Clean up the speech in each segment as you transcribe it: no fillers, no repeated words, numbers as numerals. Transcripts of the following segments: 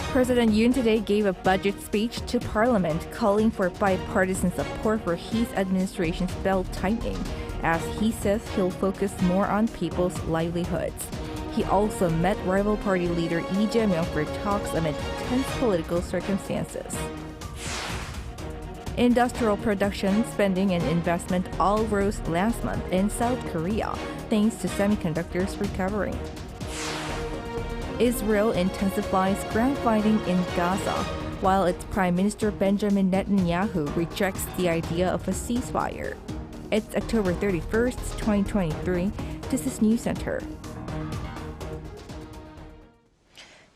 President Yoon today gave a budget speech to Parliament calling for bipartisan support for his administration's belt-tightening, as he says he'll focus more on people's livelihoods. He also met rival party leader Lee Jae-myung for talks amid tense political circumstances. Industrial production, spending, and investment all rose last month in South Korea, thanks to semiconductors recovering. Israel intensifies ground fighting in Gaza, while its Prime Minister Benjamin Netanyahu rejects the idea of a ceasefire. It's October 31st, 2023. This is News Center.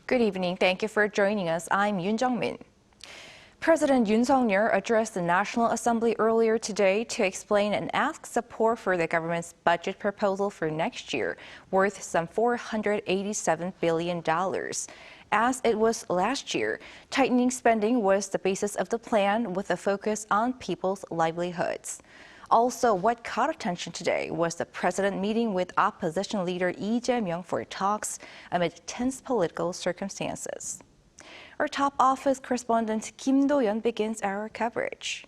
Good evening. Thank you for joining us. I'm Yoon Jung-min. President Yoon Song-yeol addressed the National Assembly earlier today to explain and ask support for the government's budget proposal for next year, worth some $487 billion. As it was last year, tightening spending was the basis of the plan, with a focus on people's livelihoods. Also, what caught attention today was the president meeting with opposition leader Lee Jae-myung for talks amid tense political circumstances. Our top office correspondent Kim Do-yeon begins our coverage.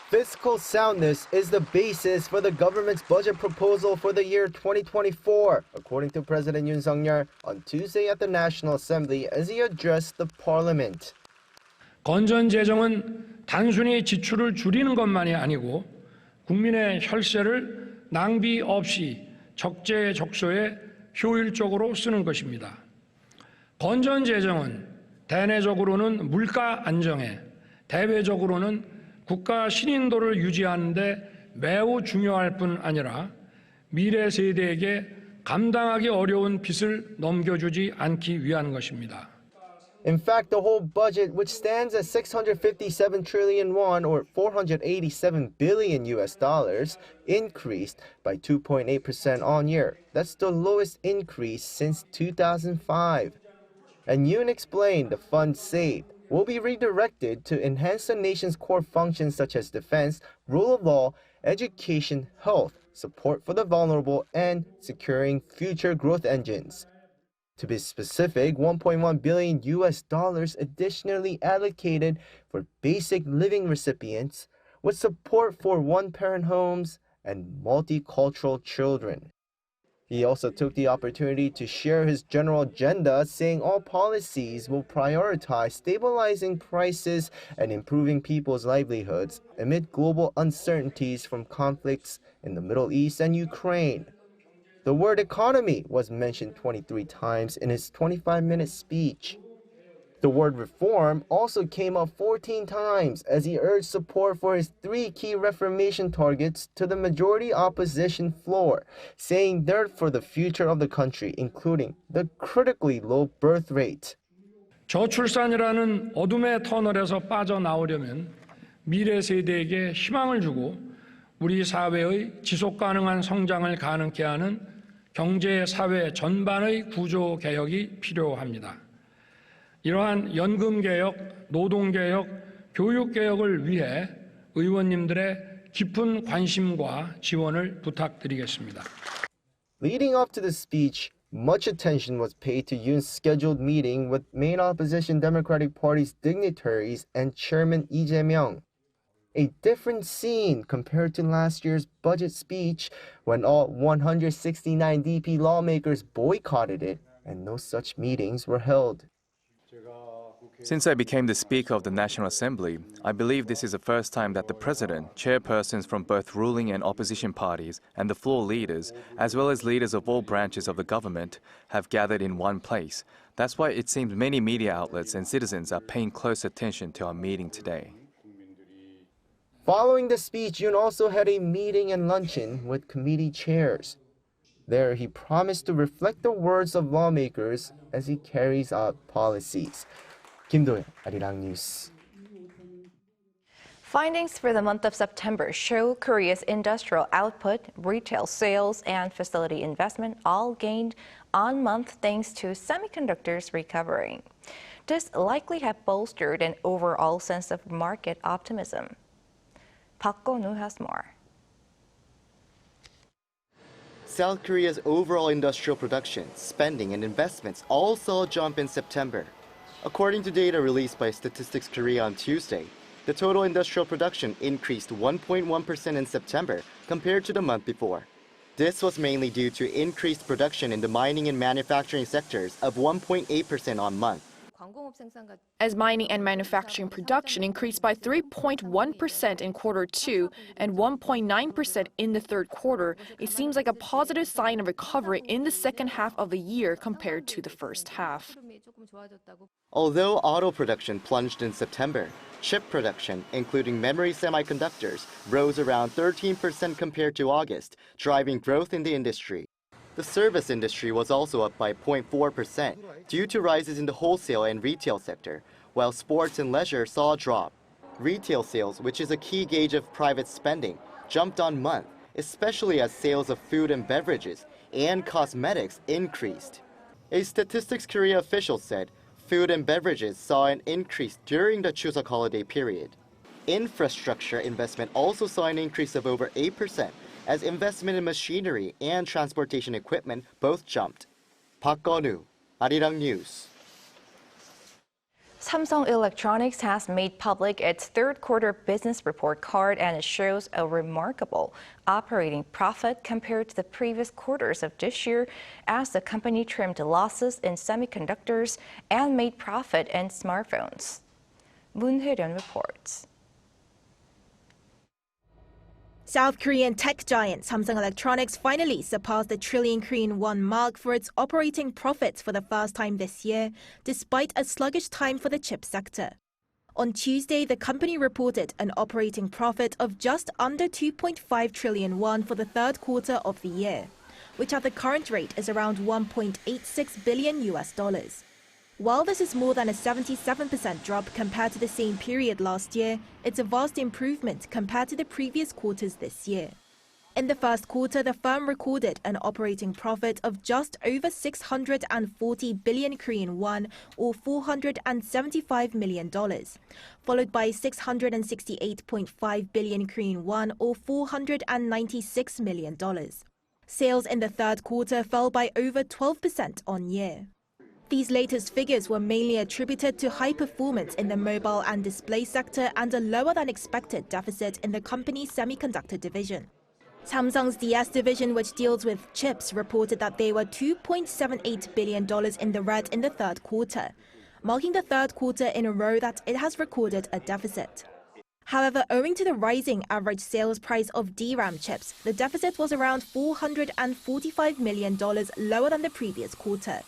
Fiscal soundness is the basis for the government's budget proposal for the year 2024, according to President Yoon Song-yeol on Tuesday at the National Assembly as he addressed the parliament. 건전 재정은 단순히 지출을 줄이는 것만이 아니고 국민의 혈세를 낭비 없이 적재적소에 효율적으로 쓰는 것입니다. 건전 재정은 대내적으로는 물가 안정에, 대외적으로는 국가 신인도를 유지하는 데 매우 중요할 뿐 아니라 미래 세대에게 감당하기 어려운 빚을 넘겨주지 않기 위한 것입니다. In fact, the whole budget, which stands at 657 trillion won or 487 billion US dollars, increased by 2.8% on year. That's the lowest increase since 2005. And Yoon explained the funds saved will be redirected to enhance the nation's core functions such as defense, rule of law, education, health, support for the vulnerable, and securing future growth engines. To be specific, 1.1 billion US dollars additionally allocated for basic living recipients with support for one-parent homes and multicultural children. He also took the opportunity to share his general agenda, saying all policies will prioritize stabilizing prices and improving people's livelihoods amid global uncertainties from conflicts in the Middle East and Ukraine. The word economy was mentioned 23 times in his 25-minute speech. The word reform also came up 14 times as he urged support for his three key reformation targets to the majority opposition floor, saying they're for the future of the country, including the critically low birth rate. 저출산이라는 어둠의 터널에서 빠져나오려면 미래 세대에게 희망을 주고 우리 사회의 지속 가능한 성장을 가능케 하는 경제, 사회 전반의 구조 개혁이 필요합니다. 이러한 연금 개혁, 노동 개혁, 교육 개혁을 위해 의원님들의 깊은 관심과 지원을 부탁드리겠습니다. Leading up to the speech, much attention was paid to Yoon's scheduled meeting with main opposition Democratic Party's dignitaries and Chairman Lee Jae-myung. A different scene compared to last year's budget speech when all 169 DP lawmakers boycotted it and no such meetings were held. Since I became the Speaker of the National Assembly, I believe this is the first time that the President, chairpersons from both ruling and opposition parties, and the floor leaders, as well as leaders of all branches of the government, have gathered in one place. That's why it seems many media outlets and citizens are paying close attention to our meeting today. Following the speech, Yoon also had a meeting and luncheon with committee chairs. There, he promised to reflect the words of lawmakers as he carries out policies. Kim Do-yeon, Arirang News. Findings for the month of September show Korea's industrial output, retail sales, and facility investment all gained on month thanks to semiconductors recovering. This likely have bolstered an overall sense of market optimism. Park Go-nu has more. South Korea's overall industrial production, spending, and investments all saw a jump in September. According to data released by Statistics Korea on Tuesday, the total industrial production increased 1.1% in September compared to the month before. This was mainly due to increased production in the mining and manufacturing sectors of 1.8% on month. As mining and manufacturing production increased by 3.1% in quarter 2 and 1.9% in the third quarter, it seems like a positive sign of recovery in the second half of the year compared to the first half. Although auto production plunged in September, chip production, including memory semiconductors, rose around 13% compared to August, driving growth in the industry. The service industry was also up by 0.4% due to rises in the wholesale and retail sector, while sports and leisure saw a drop. Retail sales, which is a key gauge of private spending, jumped on month, especially as sales of food and beverages and cosmetics increased. A Statistics Korea official said food and beverages saw an increase during the Chuseok holiday period. Infrastructure investment also saw an increase of over 8%, as investment in machinery and transportation equipment both jumped. Park Geonu, Arirang News. Samsung Electronics has made public its third quarter business report card, and it shows a remarkable operating profit compared to the previous quarters of this year, as the company trimmed losses in semiconductors and made profit in smartphones. Moon Hye-ryun reports. South Korean tech giant Samsung Electronics finally surpassed the trillion Korean won mark for its operating profits for the first time this year, despite a sluggish time for the chip sector. On Tuesday, the company reported an operating profit of just under 2.5 trillion won for the third quarter of the year, which at the current rate is around $1.86 billion. While this is more than a 77% drop compared to the same period last year, it's a vast improvement compared to the previous quarters this year. In the first quarter, the firm recorded an operating profit of just over 640 billion Korean won, or $475 million, followed by 668.5 billion Korean won, or $496 million. Sales in the third quarter fell by over 12% on year. These latest figures were mainly attributed to high performance in the mobile and display sector and a lower than expected deficit in the company's semiconductor division. Samsung's DS division, which deals with chips, reported that they were $2.78 billion in the red in the third quarter, marking the third quarter in a row that it has recorded a deficit. However, owing to the rising average sales price of DRAM chips, the deficit was around $445 million lower than the previous quarter.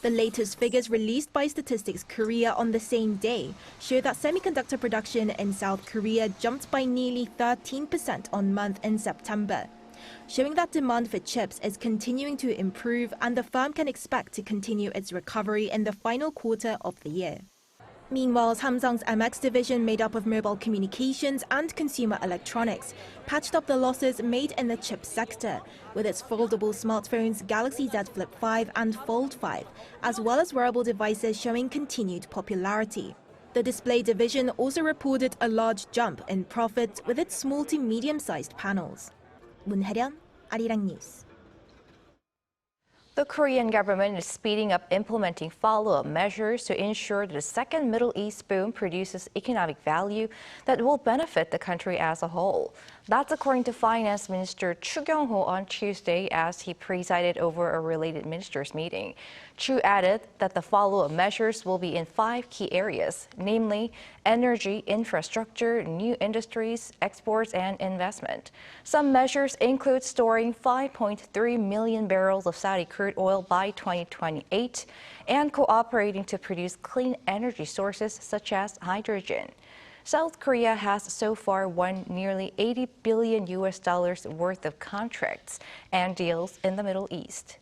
The latest figures released by Statistics Korea on the same day show that semiconductor production in South Korea jumped by nearly 13% on month in September, showing that demand for chips is continuing to improve and the firm can expect to continue its recovery in the final quarter of the year. Meanwhile, Samsung's MX division, made up of mobile communications and consumer electronics, patched up the losses made in the chip sector, with its foldable smartphones Galaxy Z Flip 5 and Fold 5, as well as wearable devices showing continued popularity. The display division also reported a large jump in profit with its small to medium-sized panels. Moon Hye-ryun, Arirang News. The Korean government is speeding up implementing follow-up measures to ensure that the second Middle East boom produces economic value that will benefit the country as a whole. That's according to Finance Minister Chu Kyung-ho on Tuesday as he presided over a related ministers' meeting. Chu added that the follow-up measures will be in 5 key areas, namely energy, infrastructure, new industries, exports, and investment. Some measures include storing 5.3 million barrels of Saudi crude oil by 2028 and cooperating to produce clean energy sources such as hydrogen. South Korea has so far won nearly $80 billion worth of contracts and deals in the Middle East.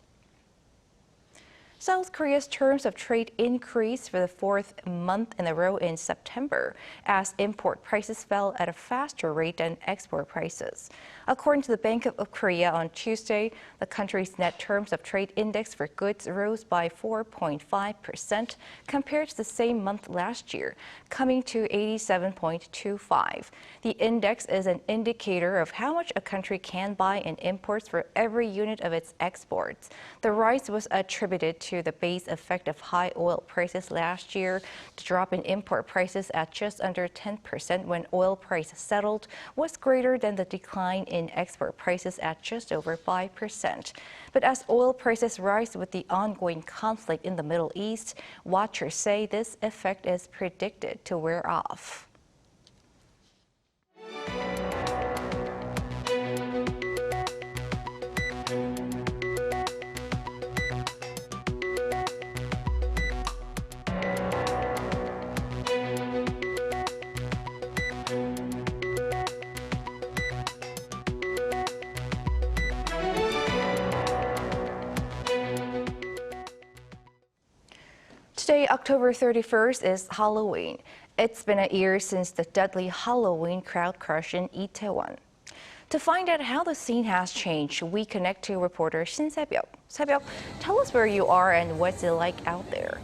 South Korea's terms of trade increased for the fourth month in a row in September, as import prices fell at a faster rate than export prices. According to the Bank of Korea on Tuesday, the country's net terms of trade index for goods rose by 4.5% compared to the same month last year, coming to 87.25. The index is an indicator of how much a country can buy in imports for every unit of its exports. The rise was attributed to the base effect of high oil prices last year. The drop in import prices at just under 10% when oil price settled was greater than the decline in export prices at just over 5%. But as oil prices rise with the ongoing conflict in the Middle East, watchers say this effect is predicted to wear off. Today, October 31st, is Halloween. It's been a year since the deadly Halloween crowd crush in Itaewon. To find out how the scene has changed, we connect to reporter Shin Sebyok. Sebyok, tell us where you are and what's it like out there.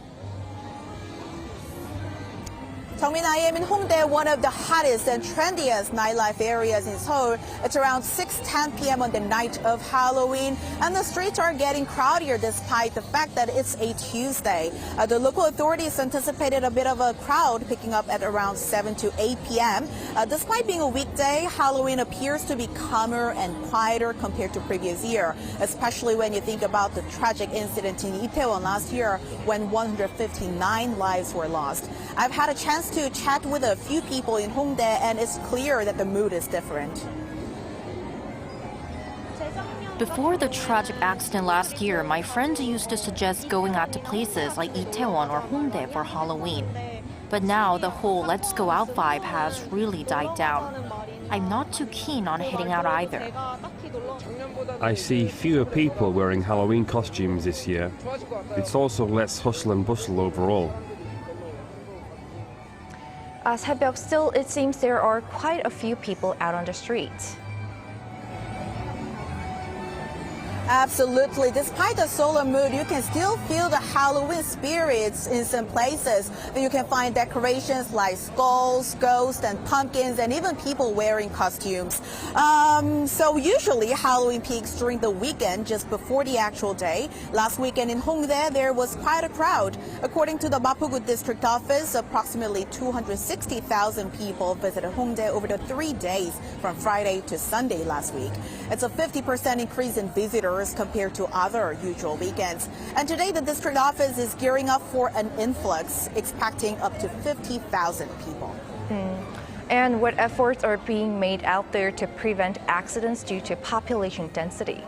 Jungmin, I am in Hongdae, one of the hottest and trendiest nightlife areas in Seoul. It's around 6:10 p.m. on the night of Halloween, and the streets are getting crowdier despite the fact that it's a Tuesday. The local authorities anticipated a bit of a crowd picking up at around 7 to 8 p.m. Despite being a weekday, Halloween appears to be calmer and quieter compared to previous year, especially when you think about the tragic incident in Itaewon last year when 159 lives were lost. I've had a chance to chat with a few people in Hongdae, and it's clear that the mood is different. Before the tragic accident last year, my friends used to suggest going out to places like Itaewon or Hongdae for Halloween. But now the whole let's go out vibe has really died down. I'm not too keen on heading out either. I see fewer people wearing Halloween costumes this year. It's also less hustle and bustle overall. Sebyok, still, it seems there are quite a few people out on the streets. Absolutely. Despite the solar mood, you can still feel the Halloween spirits in some places. You can find decorations like skulls, ghosts, and pumpkins, and even people wearing costumes. So usually Halloween peaks during the weekend just before the actual day. Last weekend in Hongdae, there was quite a crowd. According to the Mapogu district office, approximately 260,000 people visited Hongdae over the 3 days from Friday to Sunday last week. It's a 50% increase in visitors compared to other usual weekends. And today the district office is gearing up for an influx, expecting up to 50,000 people. And what efforts are being made out there to prevent accidents due to population density?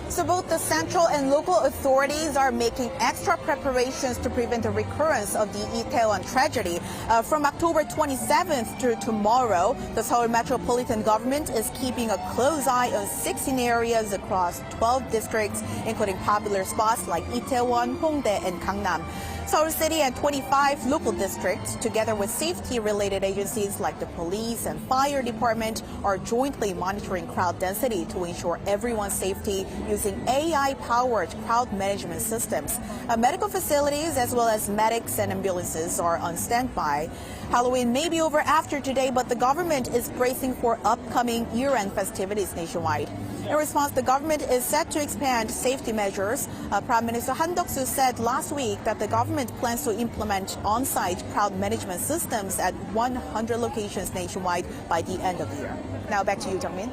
So both the central and local authorities are making extra preparations to prevent the recurrence of the Itaewon tragedy. From October 27th to tomorrow, the Seoul Metropolitan Government is keeping a close eye on 16 areas across 12 districts, including popular spots like Itaewon, Hongdae, and Gangnam. Seoul City and 25 local districts, together with safety-related agencies like the police and fire department, are jointly monitoring crowd density to ensure everyone's safety using AI-powered crowd management systems. Medical facilities as well as medics and ambulances are on standby. Halloween may be over after today, but the government is bracing for upcoming year-end festivities nationwide. In response, the government is set to expand safety measures. Prime Minister Han Duck-soo said last week that the government plans to implement on-site crowd management systems at 100 locations nationwide by the end of the year. Now back to you, Jungmin.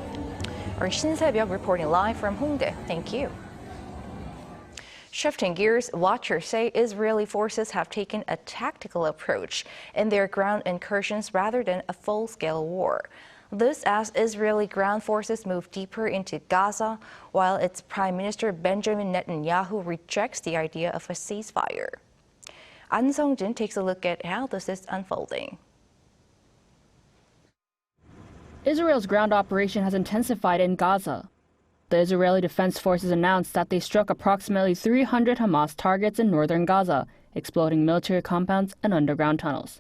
Our Shin Se-byuk reporting live from Hongdae. Thank you. Shifting gears, watchers say Israeli forces have taken a tactical approach in their ground incursions rather than a full-scale war. This as Israeli ground forces move deeper into Gaza, while its Prime Minister Benjamin Netanyahu rejects the idea of a ceasefire. An Sung-jin takes a look at how this is unfolding. Israel's ground operation has intensified in Gaza. the Israeli Defense Forces announced that they struck approximately 300 Hamas targets in northern Gaza, exploding military compounds and underground tunnels.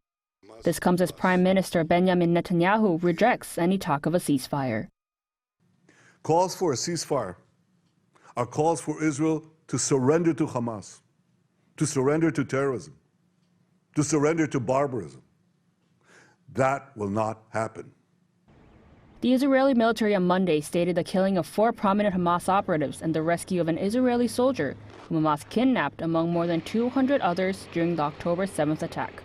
This comes as Prime Minister Benjamin Netanyahu rejects any talk of a ceasefire. Calls for a ceasefire are calls for Israel to surrender to Hamas, to surrender to terrorism, to surrender to barbarism. That will not happen. The Israeli military on Monday stated the killing of 4 prominent Hamas operatives and the rescue of an Israeli soldier whom Hamas kidnapped among more than 200 others during the October 7th attack.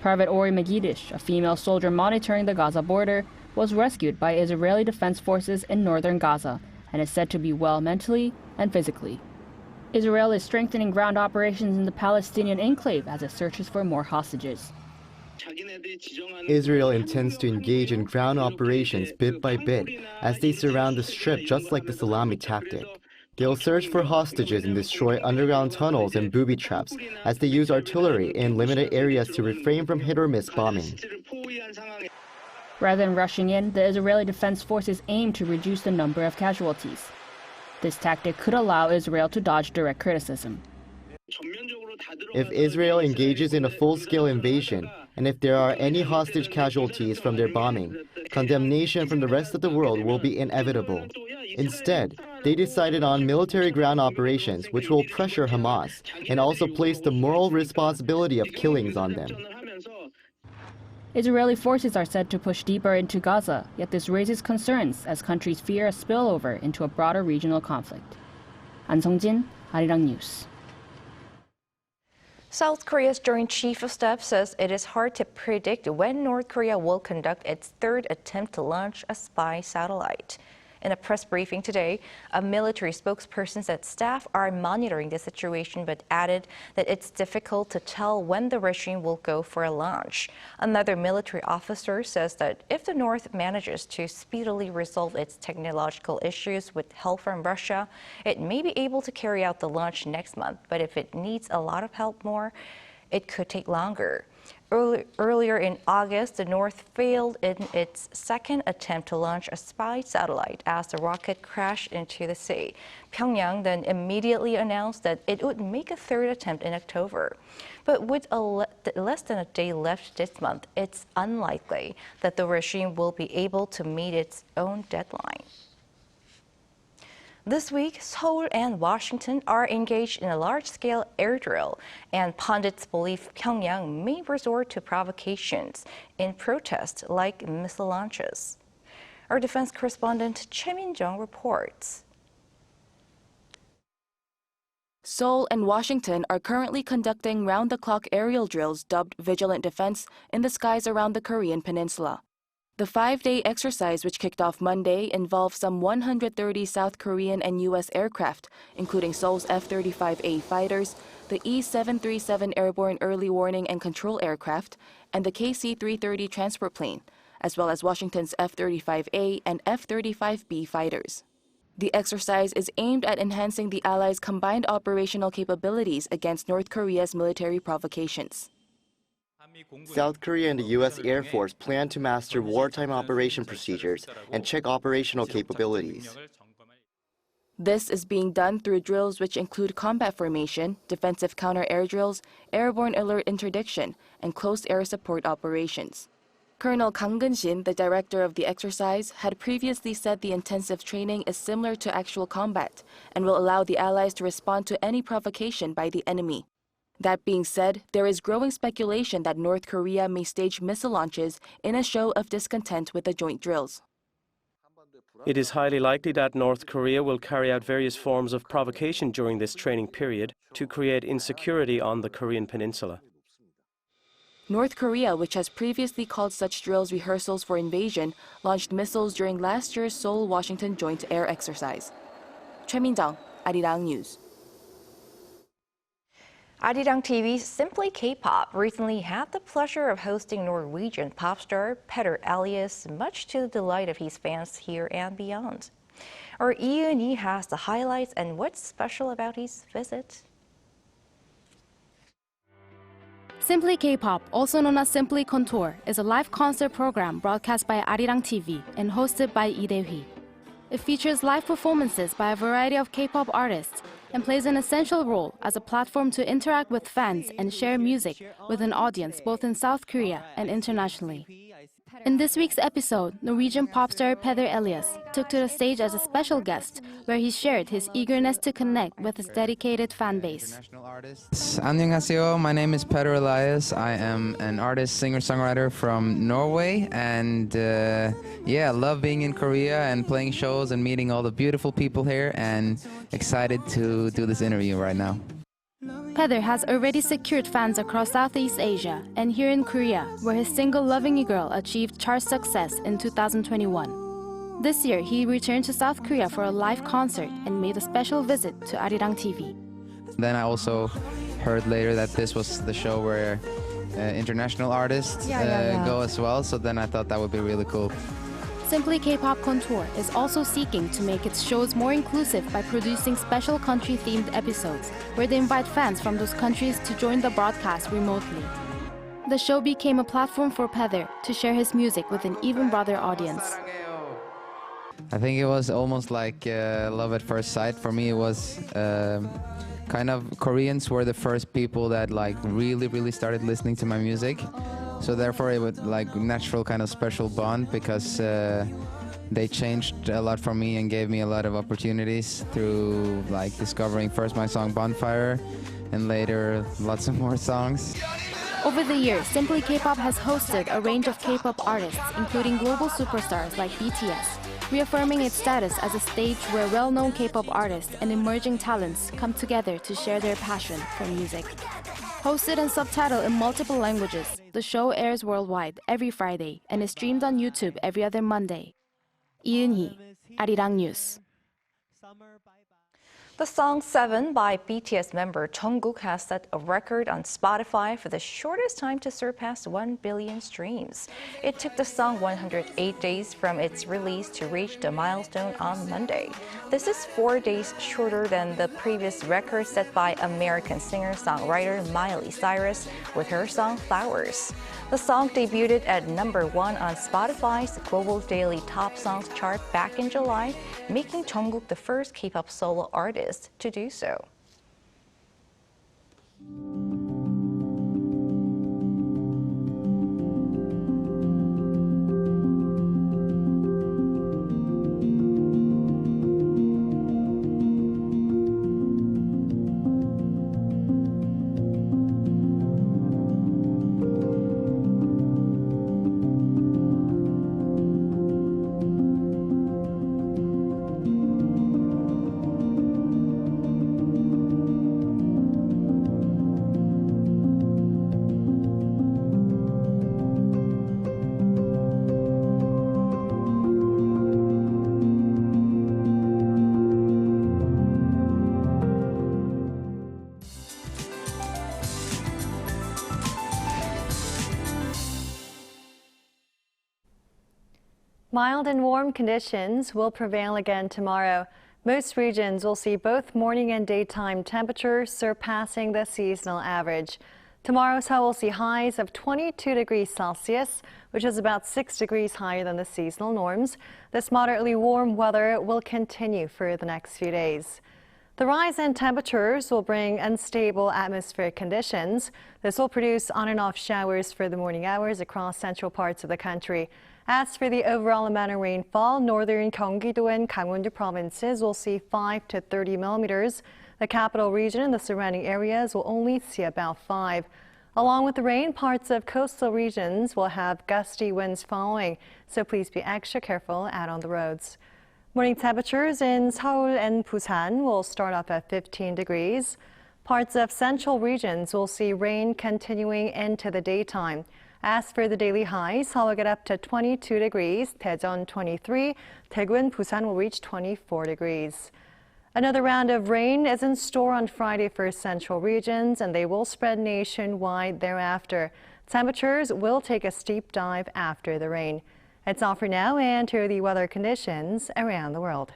Private Ori Megidish, a female soldier monitoring the Gaza border, was rescued by Israeli Defense Forces in northern Gaza and is said to be well mentally and physically. Israel is strengthening ground operations in the Palestinian enclave as it searches for more hostages. Israel intends to engage in ground operations bit by bit as they surround the strip just like the salami tactic. They'll search for hostages and destroy underground tunnels and booby traps as they use artillery in limited areas to refrain from hit-or-miss bombing. Rather than rushing in, the Israeli Defense Forces aim to reduce the number of casualties. This tactic could allow Israel to dodge direct criticism. If Israel engages in a full-scale invasion, and if there are any hostage casualties from their bombing, condemnation from the rest of the world will be inevitable. Instead, they decided on military ground operations which will pressure Hamas and also place the moral responsibility of killings on them. Israeli forces are said to push deeper into Gaza, yet this raises concerns as countries fear a spillover into a broader regional conflict. An Sung-jin, Arirang News. South Korea's Joint Chief of Staff says it is hard to predict when North Korea will conduct its 3rd attempt to launch a spy satellite. In a press briefing today, a military spokesperson said staff are monitoring the situation but added that it's difficult to tell when the regime will go for a launch. Another military officer says that if the North manages to speedily resolve its technological issues with help from Russia, it may be able to carry out the launch next month. But if it needs a lot of help more, it could take longer. Earlier in August, the North failed in its 2nd attempt to launch a spy satellite as the rocket crashed into the sea. Pyongyang then immediately announced that it would make a 3rd attempt in October. But with less than a day left this month, it's unlikely that the regime will be able to meet its own deadline. This week, Seoul and Washington are engaged in a large-scale air drill, and pundits believe Pyongyang may resort to provocations in protest like missile launches. Our defense correspondent Choi Min-jung reports. Seoul and Washington are currently conducting round-the-clock aerial drills dubbed Vigilant Defense in the skies around the Korean peninsula. The 5-day exercise, which kicked off Monday, involved some 130 South Korean and U.S. aircraft, including Seoul's F-35A fighters, the E-737 airborne early warning and control aircraft, and the KC-330 transport plane, as well as Washington's F-35A and F-35B fighters. The exercise is aimed at enhancing the Allies' combined operational capabilities against North Korea's military provocations. South Korea and the U.S. Air Force plan to master wartime operation procedures and check operational capabilities. This is being done through drills which include combat formation, defensive counter-air drills, airborne alert interdiction, and close air support operations. Colonel Kang Geun-shin, the director of the exercise, had previously said the intensive training is similar to actual combat and will allow the Allies to respond to any provocation by the enemy. That being said, there is growing speculation that North Korea may stage missile launches in a show of discontent with the joint drills. It is highly likely that North Korea will carry out various forms of provocation during this training period to create insecurity on the Korean peninsula. North Korea, which has previously called such drills rehearsals for invasion, launched missiles during last year's Seoul-Washington joint air exercise. Choi Min-jung, Arirang News. Arirang TV's Simply K-pop recently had the pleasure of hosting Norwegian pop star Peder Elias, much to the delight of his fans here and beyond. Our Yoon has the highlights and what's special about his visit. Simply K-pop, also known as Simply Contour, is a live concert program broadcast by Arirang TV and hosted by Lee Dae-hee. It features live performances by a variety of K-pop artists and plays an essential role as a platform to interact with fans and share music with an audience both in South Korea and internationally. In this week's episode, Norwegian pop star Peder Elias took to the stage as a special guest, where he shared his eagerness to connect with his dedicated fan base. 안녕하세요. My name is Peder Elias. I am an artist, singer-songwriter from Norway, and I love being in Korea and playing shows and meeting all the beautiful people here, and excited to do this interview right now. Peder has already secured fans across Southeast Asia and here in Korea, where his single Loving You Girl achieved chart success in 2021. This year, he returned to South Korea for a live concert and made a special visit to Arirang TV. Then I also heard later that this was the show where international artists go as well, so then I thought that would be really cool. Simply K-pop Contour is also seeking to make its shows more inclusive by producing special country-themed episodes where they invite fans from those countries to join the broadcast remotely. The show became a platform for Peder to share his music with an even broader audience. I think it was almost like love at first sight. For me, it was kind of Koreans were the first people that really started listening to my music. So therefore it was like natural kind of special bond because they changed a lot for me and gave me a lot of opportunities through like discovering first my song Bonfire and later lots of more songs. Over the years, Simply K-pop has hosted a range of K-pop artists, including global superstars like BTS, reaffirming its status as a stage where well-known K-pop artists and emerging talents come together to share their passion for music. Hosted and subtitled in multiple languages, the show airs worldwide every Friday and is streamed on YouTube every other Monday. 이은희, Arirang News. The song 7 by BTS member Jungkook has set a record on Spotify for the shortest time to surpass 1 billion streams. It took the song 108 days from its release to reach the milestone on Monday. This is 4 days shorter than the previous record set by American singer-songwriter Miley Cyrus with her song Flowers. The song debuted at #1 on Spotify's global daily top songs chart back in July, making Jungkook the first K-pop solo artist to do so. Mild and warm conditions will prevail again tomorrow. Most regions will see both morning and daytime temperatures surpassing the seasonal average. Tomorrow, Seoul will see highs of 22 degrees Celsius, which is about 6 degrees higher than the seasonal norms. This moderately warm weather will continue for the next few days. The rise in temperatures will bring unstable atmospheric conditions. This will produce on and off showers for the morning hours across central parts of the country. As for the overall amount of rainfall, northern Gyeonggi-do and Gangwon-do provinces will see 5 to 30 millimeters. The capital region and the surrounding areas will only see about 5. Along with the rain, parts of coastal regions will have gusty winds following, so please be extra careful out on the roads. Morning temperatures in Seoul and Busan will start off at 15 degrees. Parts of central regions will see rain continuing into the daytime. As for the daily highs, Seoul will get up to 22 degrees, Daejeon 23, Daegu and Busan will reach 24 degrees. Another round of rain is in store on Friday for central regions, and they will spread nationwide thereafter. Temperatures will take a steep dive after the rain. It's all for now, and here are the weather conditions around the world.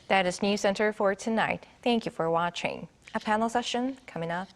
That is News Center for tonight. Thank you for watching. A panel session coming up.